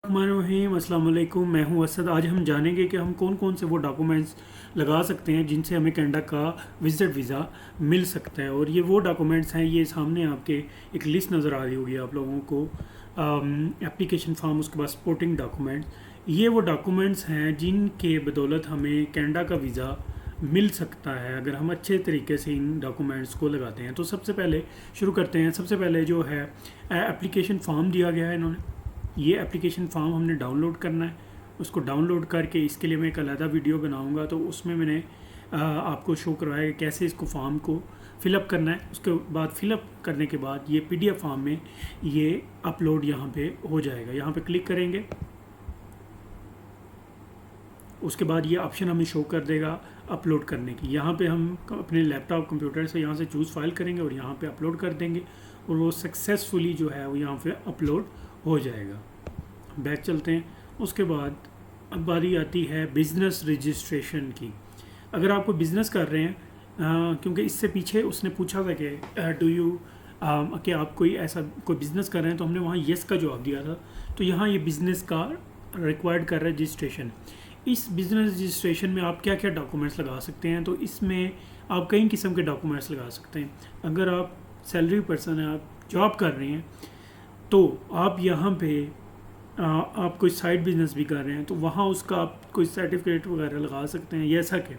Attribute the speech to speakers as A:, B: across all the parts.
A: रहीम अस्सलाम वालेकुम। मैं हूं असद। आज हम जानेंगे कि हम कौन कौन से वो डॉक्यूमेंट्स लगा सकते हैं जिनसे हमें कनाडा का विजिट वीज़ा मिल सकता है। और ये वो डॉक्यूमेंट्स हैं, ये सामने आपके एक लिस्ट नज़र आ रही होगी आप लोगों को। एप्लीकेशन फॉर्म, उसके बाद सपोर्टिंग डॉक्यूमेंट्स, ये वो डॉक्यूमेंट्स हैं जिनके बदौलत हमें कनाडा का वीज़ा मिल सकता है अगर हम अच्छे तरीके से इन डॉक्यूमेंट्स को लगाते हैं। तो सबसे पहले शुरू करते हैं। सबसे पहले जो है एप्लीकेशन फॉर्म दिया गया है इन्होंने। ये एप्लीकेशन फॉर्म हमने डाउनलोड करना है। उसको डाउनलोड करके इसके लिए मैं एक अलग वीडियो बनाऊंगा, तो उसमें मैंने आपको शो करवाया कि कैसे इसको फॉर्म को फिलअप करना है। उसके बाद फिलअप करने के बाद ये पीडीएफ फॉर्म में ये अपलोड यहाँ पे हो जाएगा। यहाँ पे क्लिक करेंगे, उसके बाद ये ऑप्शन हमें शो कर देगा अपलोड करने की। यहाँ पे हम अपने लैपटॉप कंप्यूटर से यहाँ से चूज़ फाइल करेंगे और यहाँ पे अपलोड कर देंगे और वो सक्सेसफुली जो है वो यहाँ पे अपलोड हो जाएगा। बैक चलते हैं। उसके बाद अब बारी आती है बिज़नेस रजिस्ट्रेशन की। अगर आप कोई बिज़नेस कर रहे हैं, क्योंकि इससे पीछे उसने पूछा था कि डू यू कि आप कोई ऐसा कोई बिज़नेस कर रहे हैं, तो हमने वहाँ येस का जवाब दिया था। तो यहाँ ये बिज़नेस का रिक्वायर्ड कर रहा है रजिस्ट्रेशन। इस बिज़नेस रजिस्ट्रेशन में आप क्या क्या डॉक्यूमेंट्स लगा सकते हैं, तो इसमें आप कई किस्म के डॉक्यूमेंट्स लगा सकते हैं। अगर आप सैलरी पर्सन हैं, आप जॉब कर रहे हैं, तो आप यहाँ पे आप कोई साइड बिजनेस भी कर रहे हैं, तो वहाँ उसका आप कोई सर्टिफिकेट वगैरह लगा सकते हैं। जैसा कि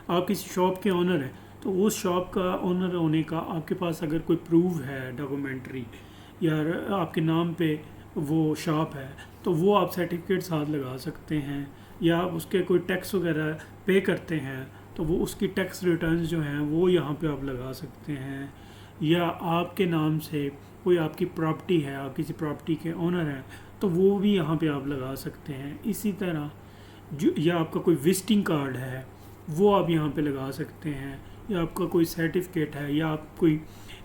A: आप किसी शॉप के ओनर हैं, तो उस शॉप का ओनर होने का आपके पास अगर कोई प्रूफ है डॉक्यूमेंट्री, या आपके नाम पे वो शॉप है, तो वो आप सर्टिफिकेट साथ लगा सकते हैं। या आप उसके कोई टैक्स वगैरह पे करते हैं, तो वो उसकी टैक्स रिटर्न्स जो हैं वो यहाँ पे आप लगा सकते हैं। या आपके नाम से कोई आपकी प्रॉपर्टी है, आप किसी प्रॉपर्टी के ओनर हैं, तो वो भी यहाँ पे आप लगा सकते हैं। इसी तरह जो या आपका कोई विजिटिंग कार्ड है वो आप यहाँ पे लगा सकते हैं। या आपका कोई सर्टिफिकेट है, या आप कोई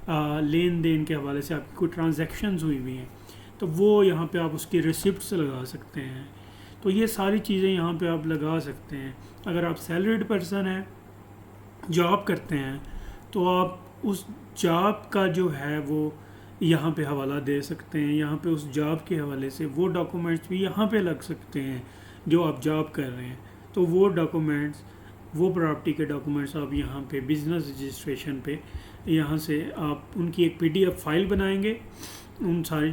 A: लेन देन के हवाले से आपकी कोई ट्रांजैक्शंस हुई हुई हैं, तो वो यहाँ पे आप उसकी रिसिप्ट्स लगा सकते हैं। तो ये सारी चीज़ें यहाँ पे आप लगा सकते हैं। अगर आप सैलरीड पर्सन हैं, जॉब करते हैं, तो आप उस जॉब का जो है वो यहाँ पे हवाला दे सकते हैं। यहाँ पे उस जॉब के हवाले से वो डॉक्यूमेंट्स भी यहाँ पे लग सकते हैं जो आप जॉब कर रहे हैं। तो वो डॉक्यूमेंट्स, वो प्रॉपर्टी के डॉक्यूमेंट्स आप यहाँ पे बिज़नेस रजिस्ट्रेशन पे यहाँ से आप उनकी एक पीडीएफ फाइल बनाएंगे उन सारी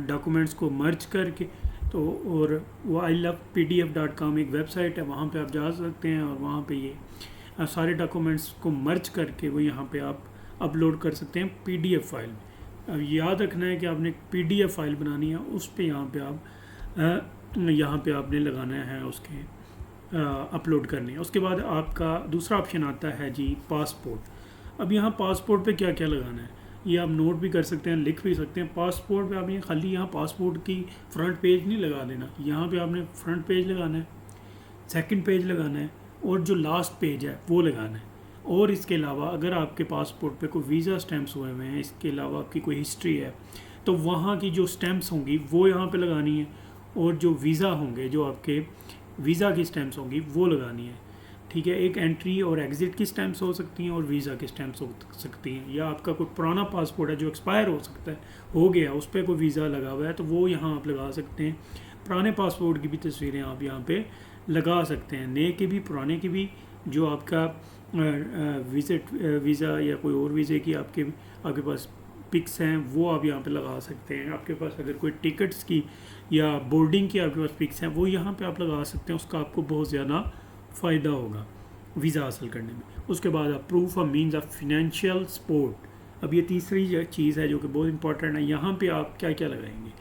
A: डॉक्यूमेंट्स को मर्ज करके। तो और वो ilovepdf.com एक वेबसाइट है, वहाँ पे आप जा सकते हैं और वहाँ पे ये सारे डॉक्यूमेंट्स को मर्ज करके वो यहाँ पे आप अपलोड कर सकते हैं पीडीएफ फाइल में। अब याद रखना है कि आपने पीडीएफ फाइल बनानी है, उस पे यहाँ पे आप यहाँ पे आपने लगाना है उसके अपलोड करने। उसके बाद आपका दूसरा ऑप्शन आता है जी पासपोर्ट। अब यहाँ पासपोर्ट पे क्या क्या लगाना है ये आप नोट भी कर सकते हैं, लिख भी सकते हैं। पासपोर्ट पे आपने खाली यहाँ पासपोर्ट की फ्रंट पेज नहीं लगा देना, यहाँ पे आपने फ्रंट पेज लगाना है, सेकंड पेज लगाना है और जो लास्ट पेज है वो लगाना है। और इसके अलावा अगर आपके पासपोर्ट पे कोई वीज़ा स्टैम्प्स हुए हुए हैं, इसके अलावा आपकी कोई हिस्ट्री है, तो वहाँ की जो स्टैम्प्स होंगी वो यहाँ पे लगानी है। और जो वीज़ा होंगे, जो आपके वीज़ा की स्टैम्प्स होंगी वो लगानी है। ठीक है, एक एंट्री और एग्ज़िट की स्टैम्प्स हो सकती हैं और वीज़ा की स्टैम्प्स हो सकती हैं। या आपका कोई पुराना पासपोर्ट है जो एक्सपायर हो सकता है, हो गया, उस पर कोई वीज़ा लगा हुआ है, तो वो यहाँ आप लगा सकते हैं। पुराने पासपोर्ट की भी तस्वीरें आप यहाँ पे लगा सकते हैं, नए के भी पुराने की भी। जो आपका वीज़ा या कोई और वीज़े की आपके पास पिक्स हैं वो आप यहाँ पे लगा सकते हैं। आपके पास अगर कोई टिकट्स की या बोर्डिंग की आपके पास पिक्स हैं वो यहाँ पे आप लगा सकते हैं। उसका आपको बहुत ज़्यादा फ़ायदा होगा वीज़ा हासिल करने में। उसके बाद आप proof of means of financial support. अब ये तीसरी चीज़ है जो कि बहुत इंपॉर्टेंट है। यहाँ पे आप क्या क्या लगाएंगे।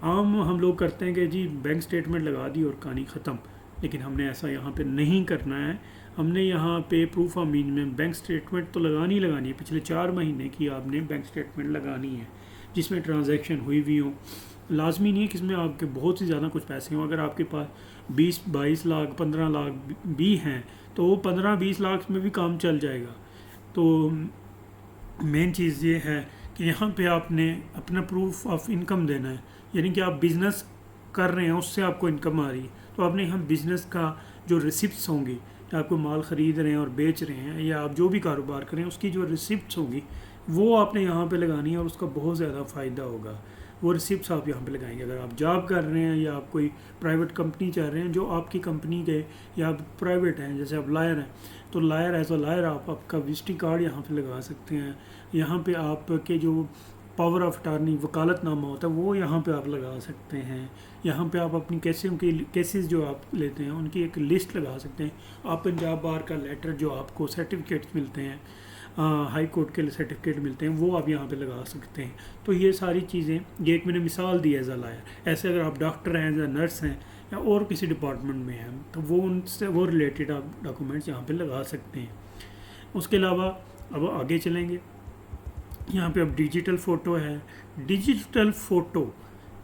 A: हम लोग करते हैं कि जी बैंक स्टेटमेंट लगा दी और कहानी ख़त्म, लेकिन हमने ऐसा यहाँ पे नहीं करना है। हमने यहाँ पे प्रूफ ऑफ मीन में बैंक स्टेटमेंट तो लगानी है, पिछले 4 महीने की आपने बैंक स्टेटमेंट लगानी है जिसमें ट्रांजैक्शन हुई हुई हो। लाजमी नहीं है कि इसमें आपके बहुत ही ज़्यादा कुछ पैसे हों। अगर आपके पास 20-22 लाख 15 लाख भी हैं, तो वो 15-20 लाख में भी काम चल जाएगा। तो मेन चीज़ ये है कि यहाँ पे आपने अपना प्रूफ ऑफ इनकम देना है, यानी कि आप बिज़नेस कर रहे हैं उससे आपको इनकम आ रही है, तो आपने यहाँ बिज़नेस का जो रिसिप्ट्स होंगी, आप कोई माल ख़रीद रहे हैं और बेच रहे हैं, या आप जो भी कारोबार करें उसकी जो रिसिप्ट्स होंगी वो आपने यहाँ पे लगानी है और उसका बहुत ज़्यादा फ़ायदा होगा। वो रिसिप्ट्स आप यहाँ पे लगाएंगे। अगर आप जॉब कर रहे हैं या आप कोई प्राइवेट कंपनी चाह रहे हैं जो आपकी कंपनी के या आप प्राइवेट हैं, जैसे आप लायर हैं तो लायर एज अ लायर आप आपका विजिटिंग कार्ड यहाँ पे लगा सकते हैं। यहाँ पे आपके जो पावर ऑफ अटार्नी वकालतनामा होता है वो यहाँ पे आप लगा सकते हैं। यहाँ पे आप अपनी केसेस जो आप लेते हैं उनकी एक लिस्ट लगा सकते हैं। आप पंजाब बार का लेटर जो आपको सर्टिफिकेट्स मिलते हैं, हाई कोर्ट के सर्टिफिकेट मिलते हैं, वो आप यहाँ पे लगा सकते हैं। तो ये सारी चीज़ें, ये एक मैंने मिसाल दी एज अ लायर। ऐसे अगर आप डॉक्टर हैं, एज अ नर्स हैं या और किसी डिपार्टमेंट में हैं तो वो उनसे वो रिलेटेड आप डॉक्यूमेंट्स यहाँ पे लगा सकते हैं। उसके अलावा अब आगे चलेंगे, यहाँ पे अब डिजिटल फ़ोटो है। डिजिटल फ़ोटो,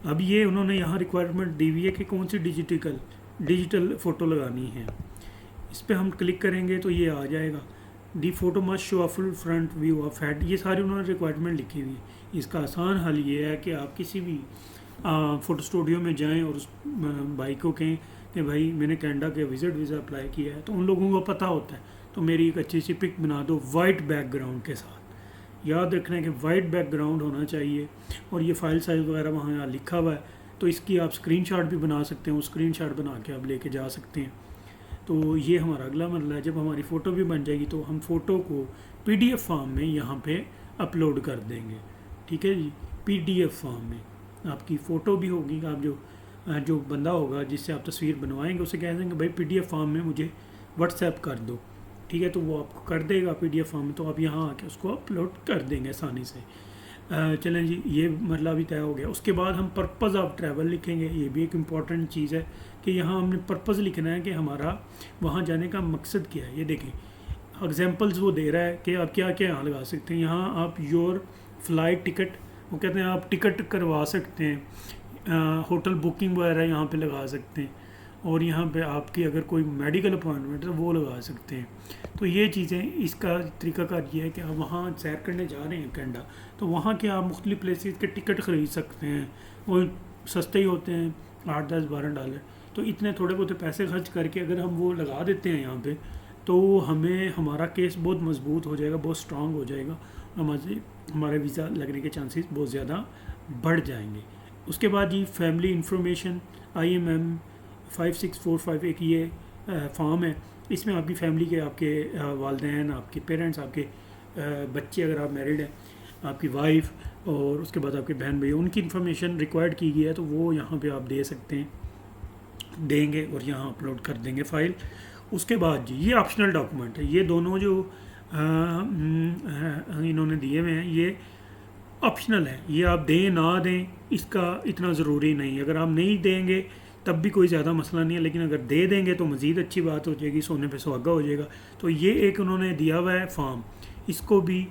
A: अब ये उन्होंने यहाँ रिक्वायरमेंट दी हुई है कि कौन सी डिजिटल फ़ोटो लगानी है। इस पर हम क्लिक करेंगे तो ये आ जाएगा, the photo must show a full front view of head. ये सारी उन्होंने रिक्वायरमेंट लिखी हुई है। इसका आसान हल ये है कि आप किसी भी फ़ोटो स्टूडियो में जाएं और उस भाई को कहें कि भाई मैंने कनाडा के विजिट वीज़ा अप्लाई किया है, तो उन लोगों को पता होता है, तो मेरी एक अच्छी सी पिक बना दो वाइट बैकग्राउंड के साथ। याद रखना है कि वाइट बैकग्राउंड होना चाहिए और ये फ़ाइल साइज़ वगैरह वहाँ यहाँ लिखा हुआ है, तो इसकी आप स्क्रीनशॉट भी बना सकते हैं। वो स्क्रीनशॉट बना के आप लेके जा सकते हैं। तो ये हमारा अगला मरला है। जब हमारी फ़ोटो भी बन जाएगी तो हम फ़ोटो को PDF फॉर्म में यहाँ पे अपलोड कर देंगे। ठीक है जी, PDF फॉर्म में आपकी फ़ोटो भी होगी। आप जो बंदा होगा जिससे आप तस्वीर बनवाएंगे उसे कह देंगे भाई PDF फॉर्म में मुझे व्हाट्सएप कर दो, ठीक है, तो वो आपको कर देगा PDF फॉर्म में। तो आप यहाँ आके उसको अपलोड कर देंगे आसानी से। चलें जी, ये मरला भी तय हो गया। उसके बाद हम पर्पज़ ऑफ ट्रैवल लिखेंगे। ये भी एक इम्पॉर्टेंट चीज़ है कि यहाँ हमने पर्पज़ लिखना है कि हमारा वहाँ जाने का मकसद क्या है। ये देखें एग्जांपल्स वो दे रहा है कि आप क्या क्या यहाँ लगा सकते हैं। यहाँ आप योर फ्लाइट टिकट, वो कहते हैं आप टिकट करवा सकते हैं, होटल बुकिंग वगैरह यहाँ पे लगा सकते हैं, और यहाँ पे आपकी अगर कोई मेडिकल अपॉइंटमेंट है वो लगा सकते हैं। तो ये चीज़ें, इसका तरीकाकार ये है कि आप वहाँ सैर करने जा रहे हैं कनाडा, तो वहाँ के आप मुख्तलिफ़ प्लेसेस के टिकट ख़रीद सकते हैं। वो सस्ते ही होते हैं, 8-10-12 डॉलर। तो इतने थोड़े बहुत पैसे खर्च करके अगर हम वो लगा देते हैं यहाँ पे, तो हमारा केस बहुत मजबूत हो जाएगा, बहुत स्ट्रांग हो जाएगा। हमारे वीज़ा लगने के चांसेस बहुत ज़्यादा बढ़ जाएंगे। उसके बाद जी फैमिली इंफॉर्मेशन IMM 5645 एक ये फॉर्म है। इसमें आपकी फैमिली के, आपके वालिदैन, आपके पेरेंट्स, आपके बच्चे अगर आप मैरिड हैं, आपकी वाइफ, और उसके बाद आपके बहन भाई, उनकी इन्फॉर्मेशन रिक्वायर्ड की गई है, तो वो यहाँ पे आप दे सकते हैं, देंगे और यहाँ अपलोड कर देंगे फ़ाइल। उसके बाद जी ये ऑप्शनल डॉक्यूमेंट है। ये दोनों जो इन्होंने दिए हुए हैं ये ऑप्शनल है। ये आप दें ना दें इसका इतना ज़रूरी नहीं। अगर आप नहीं देंगे तब भी कोई ज़्यादा मसला नहीं है, लेकिन अगर दे देंगे तो मज़ीद अच्छी बात हो जाएगी, सोने पे सुहागा हो जाएगा। तो ये एक उन्होंने दिया हुआ है फॉर्म, इसको भी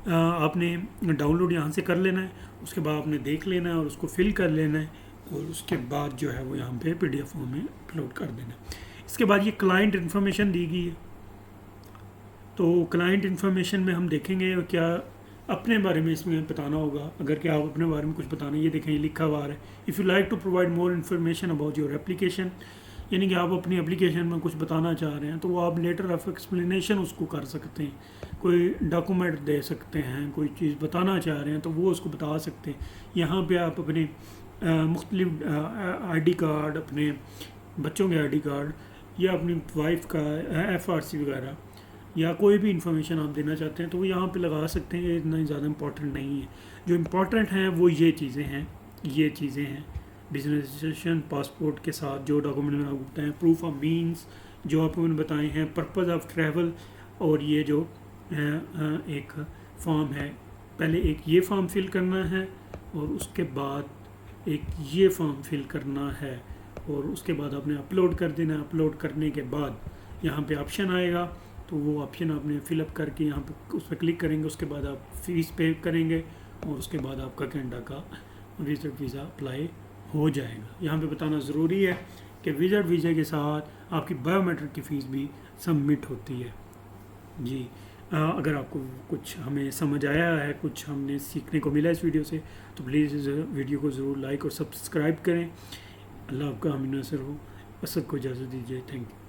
A: आपने डाउनलोड यहाँ से कर लेना है। उसके बाद आपने देख लेना है और उसको फिल कर लेना है, और उसके बाद जो है वो यहाँ पे PDF फॉर्म में अपलोड कर देना है। इसके बाद ये क्लाइंट इन्फॉर्मेशन दी गई है। तो क्लाइंट इन्फॉर्मेशन में हम देखेंगे क्या अपने बारे में इसमें बताना होगा। अगर क्या आप अपने बारे में कुछ बताना, ये देखें ये लिखा हुआ है, if you like to provide more information about your application, यानी कि आप अपनी एप्लीकेशन में कुछ बताना चाह रहे हैं तो वो आप लेटर ऑफ एक्सप्लेनेशन उसको कर सकते हैं, कोई डॉक्यूमेंट दे सकते हैं, कोई चीज़ बताना चाह रहे हैं तो वो उसको बता सकते हैं। यहाँ पे आप अपने मुख्तलिफ ID कार्ड, अपने बच्चों के ID कार्ड या अपनी वाइफ का FRC वगैरह या कोई भी इंफॉर्मेशन आप देना चाहते हैं तो वो यहाँ पे लगा सकते हैं। ये इतना ज़्यादा इम्पोर्टेंट नहीं है। जो इम्पोर्टेंट हैं वो ये चीज़ें हैं बिजनेस रजिस्ट्रेशन, पासपोर्ट के साथ जो डॉक्यूमेंट में होते हैं, प्रूफ ऑफ मीन्स जो आपको मैंने बताए हैं, पर्पज़ ऑफ ट्रैवल, और ये जो एक फॉर्म है, पहले एक ये फॉर्म फिल करना है और उसके बाद एक ये फॉर्म फिल करना है और उसके बाद आपने अपलोड कर देना है। अपलोड करने के बाद यहाँ पे ऑप्शन आएगा, तो वो ऑप्शन आपने फिलअप करके यहाँ पे उस पर क्लिक करेंगे। उसके बाद आप फीस पे करेंगे और उसके बाद आपका कनाडा का विजिट वीज़ा अप्लाई हो जाएगा। यहाँ पे बताना ज़रूरी है कि विजिट वीज़ा के साथ आपकी बायोमेट्रिक की फ़ीस भी सबमिट होती है जी। अगर आपको कुछ हमें समझ आया है, कुछ हमने सीखने को मिला इस वीडियो से, तो प्लीज़ इस वीडियो को ज़रूर लाइक और सब्सक्राइब करें। अल्लाह आपका हामी नसर हो। असद को इजाज़त दीजिए। Thank you.